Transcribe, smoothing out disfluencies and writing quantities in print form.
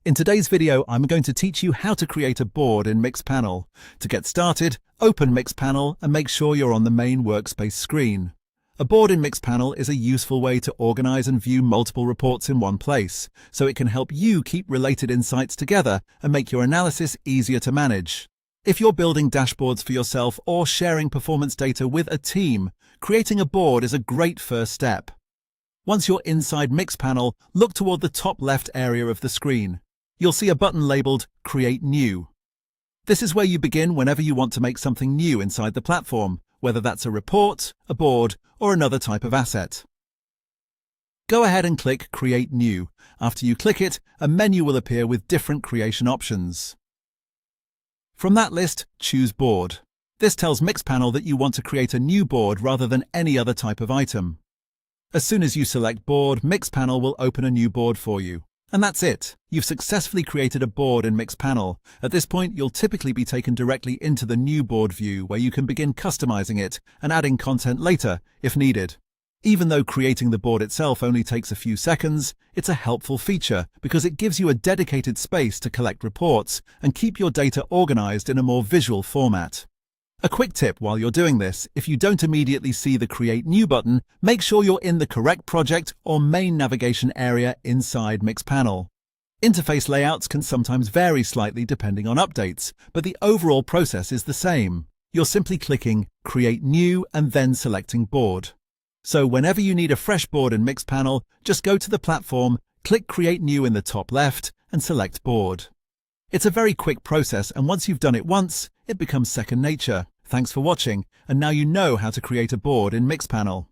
In today's video, I'm going to teach you how to create a board in Mixpanel. To get started, open Mixpanel and make sure you're on the main workspace screen. A board in Mixpanel is a useful way to organize and view multiple reports in one place, so it can help you keep related insights together and make your analysis easier to manage. If you're building dashboards for yourself or sharing performance data with a team, creating a board is a great first step. Once you're inside Mixpanel, look toward the top left area of the screen. You'll see a button labeled Create New. This is where you begin whenever you want to make something new inside the platform, whether that's a report, a board, or another type of asset. Go ahead and click Create New. After you click it, a menu will appear with different creation options. From that list, choose Board. This tells Mixpanel that you want to create a new board rather than any other type of item. As soon as you select Board, Mixpanel will open a new board for you. And that's it. You've successfully created a board in Mixpanel. At this point, you'll typically be taken directly into the new board view where you can begin customizing it and adding content later if needed. Even though creating the board itself only takes a few seconds, it's a helpful feature because it gives you a dedicated space to collect reports and keep your data organized in a more visual format. A quick tip while you're doing this: if you don't immediately see the Create New button, make sure you're in the correct project or main navigation area inside Mixpanel. Interface layouts can sometimes vary slightly depending on updates, but the overall process is the same. You're simply clicking Create New and then selecting Board. So whenever you need a fresh board in Mixpanel, just go to the platform, click Create New in the top left, and select Board. It's a very quick process, and once you've done it once, it becomes second nature. Thanks for watching, and now you know how to create a board in Mixpanel.